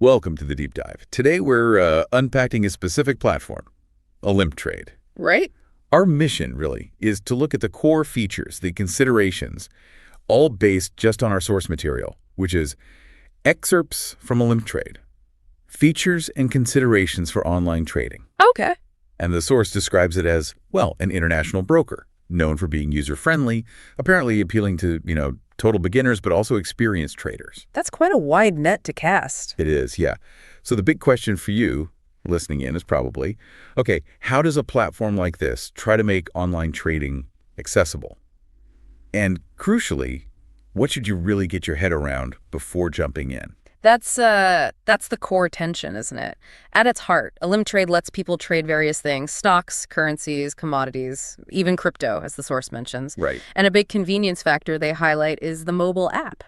Welcome to the Deep Dive. Today we're unpacking a specific platform, Trade. Right? Our mission, really, is to look at the core features, the considerations, all based just on our source material, which is excerpts from Trade, features and considerations for online trading. Okay. And the source describes it as, well, an international broker, known for being user-friendly, apparently appealing to, total beginners, but also experienced traders. That's quite a wide net to cast. It is, yeah. So the big question for you listening in is probably, okay, how does a platform like this try to make online trading accessible? And crucially, what should you really get your head around before jumping in? That's the core tension, isn't it? At its heart, Trade lets people trade various things, stocks, currencies, commodities, even crypto, as the source mentions. Right. And a big convenience factor they highlight is the mobile app,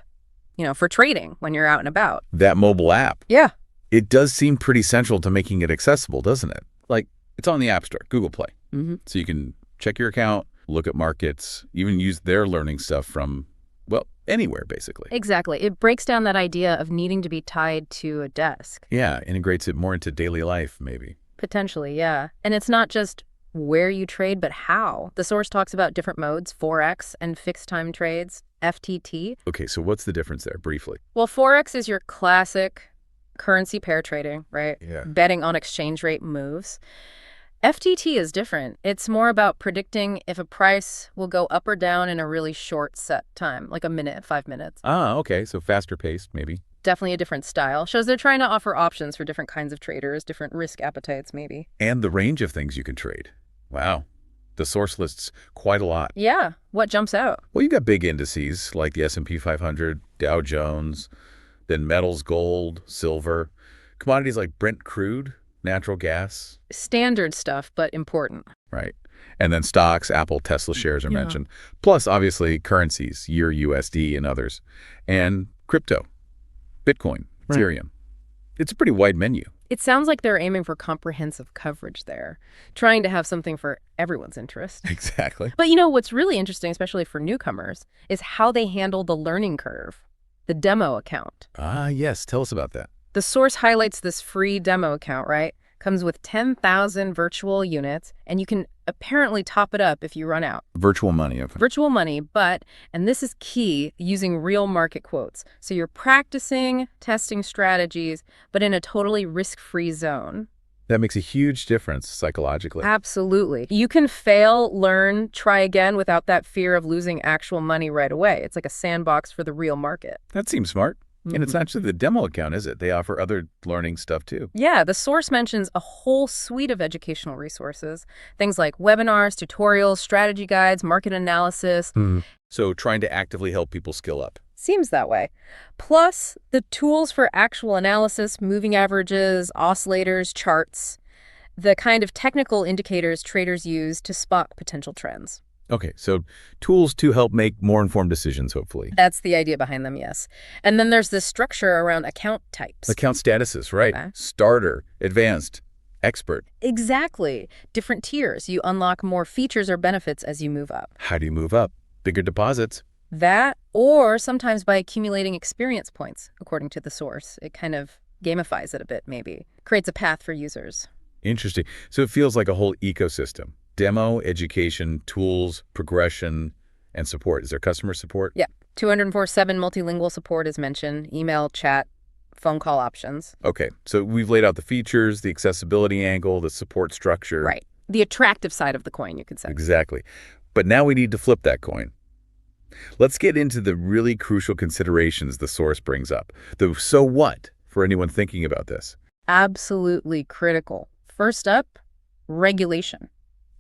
for trading when you're out and about. That mobile app. Yeah. It does seem pretty central to making it accessible, doesn't it? Like, it's on the App Store, Google Play. Mm-hmm. So you can check your account, look at markets, even use their learning stuff from, well, anywhere, basically. Exactly. It breaks down that idea of needing to be tied to a desk. Yeah, integrates it more into daily life, maybe. Potentially, yeah. And it's not just where you trade, but how. The source talks about different modes, Forex and fixed-time trades, FTT. Okay, so what's the difference there, briefly? Well, Forex is your classic currency pair trading, right? Yeah. Betting on exchange rate moves. FTT is different. It's more about predicting if a price will go up or down in a really short set time, like a minute, 5 minutes. Ah, okay, so faster paced, maybe. Definitely a different style. Shows they're trying to offer options for different kinds of traders, different risk appetites, maybe. And the range of things you can trade. Wow. The source lists quite a lot. Yeah. What jumps out? Well, you've got big indices like the S&P 500, Dow Jones, then metals, gold, silver, commodities like Brent crude, natural gas. Standard stuff, but important. Right. And then stocks, Apple, Tesla shares are mentioned. Plus, obviously, currencies, your USD and others. And crypto, Bitcoin, Ethereum. It's a pretty wide menu. It sounds like they're aiming for comprehensive coverage there, trying to have something for everyone's interest. Exactly. But what's really interesting, especially for newcomers, is how they handle the learning curve, the demo account. Ah, yes. Tell us about that. The source highlights this free demo account, right? Comes with 10,000 virtual units, and you can apparently top it up if you run out. Virtual money. Okay. Virtual money, but, and this is key, using real market quotes. So you're practicing, testing strategies, but in a totally risk-free zone. That makes a huge difference psychologically. Absolutely. You can fail, learn, try again without that fear of losing actual money right away. It's like a sandbox for the real market. That seems smart. And it's not just the demo account, is it? They offer other learning stuff, too. Yeah, the source mentions a whole suite of educational resources, things like webinars, tutorials, strategy guides, market analysis. So trying to actively help people skill up. Seems that way. Plus, the tools for actual analysis, moving averages, oscillators, charts, the kind of technical indicators traders use to spot potential trends. Okay, so tools to help make more informed decisions, hopefully. That's the idea behind them, yes. And then there's this structure around account types. Account statuses, right. Okay. Starter, advanced, expert. Exactly. Different tiers. You unlock more features or benefits as you move up. How do you move up? Bigger deposits. That, or sometimes by accumulating experience points, according to the source. It kind of gamifies it a bit, maybe. Creates a path for users. Interesting. So it feels like a whole ecosystem. Demo, education, tools, progression, and support. Is there customer support? Yeah. 24/7 multilingual support is mentioned. Email, chat, phone call options. Okay. So we've laid out the features, the accessibility angle, the support structure. Right. The attractive side of the coin, you could say. Exactly. But now we need to flip that coin. Let's get into the really crucial considerations the source brings up. The so what for anyone thinking about this. Absolutely critical. First up, regulation.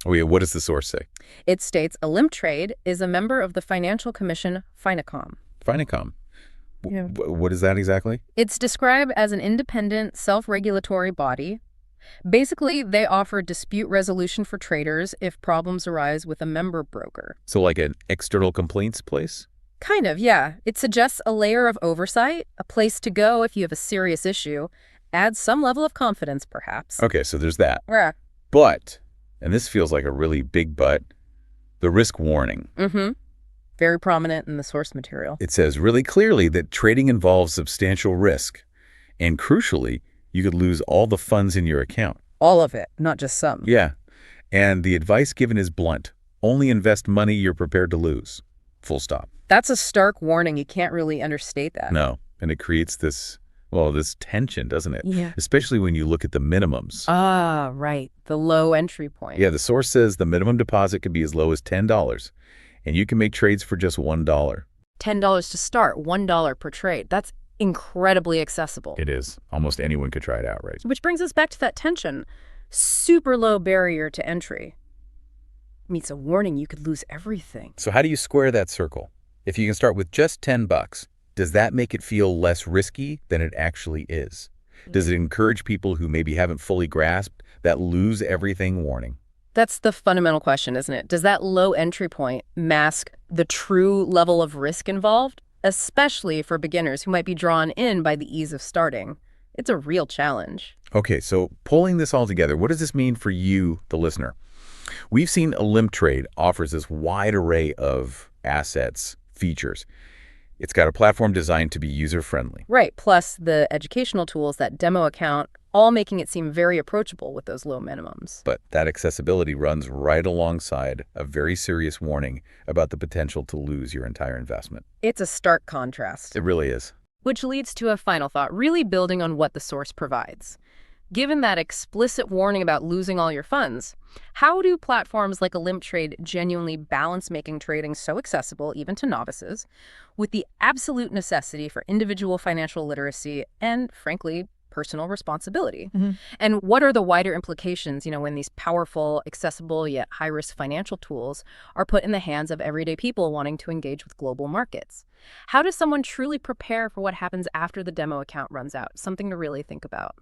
Oh, yeah. What does the source say? It states Trade is a member of the Financial Commission, FINACOM. FINACOM. Yeah. What is that exactly? It's described as an independent, self-regulatory body. Basically, they offer dispute resolution for traders if problems arise with a member broker. So like an external complaints place? Kind of, yeah. It suggests a layer of oversight, a place to go if you have a serious issue, adds some level of confidence, perhaps. Okay, so there's that. Yeah. But, and this feels like a really big but, the risk warning. Very prominent in the source material. It says really clearly that trading involves substantial risk, And crucially, you could lose all the funds in your account. All of it, not just some. Yeah. And the advice given is blunt. Only invest money you're prepared to lose. Full stop. That's a stark warning. You can't really understate that. No. And it creates this tension, doesn't it? Yeah. Especially when you look at the minimums. Ah, right. The low entry point. Yeah, the source says the minimum deposit could be as low as $10, and you can make trades for just $1. $10 to start, $1 per trade. That's incredibly accessible. It is. Almost anyone could try it out, right? Which brings us back to that tension. Super low barrier to entry meets a warning you could lose everything. So how do you square that circle? If you can start with just $10, does that make it feel less risky than it actually is? Does it encourage people who maybe haven't fully grasped that lose everything warning? That's the fundamental question, isn't it? Does that low entry point mask the true level of risk involved, especially for beginners who might be drawn in by the ease of starting? It's a real challenge. Okay, so pulling this all together, what does this mean for you, the listener? We've seen ElimpTrade offers this wide array of assets, features. It's got a platform designed to be user-friendly. Right, plus the educational tools, that demo account, all making it seem very approachable with those low minimums. But that accessibility runs right alongside a very serious warning about the potential to lose your entire investment. It's a stark contrast. It really is. Which leads to a final thought, really building on what the source provides. Given that explicit warning about losing all your funds, how do platforms like ElimpTrade genuinely balance making trading so accessible, even to novices, with the absolute necessity for individual financial literacy and, frankly, personal responsibility? And what are the wider implications, when these powerful, accessible, yet high-risk financial tools are put in the hands of everyday people wanting to engage with global markets? How does someone truly prepare for what happens after the demo account runs out? Something to really think about.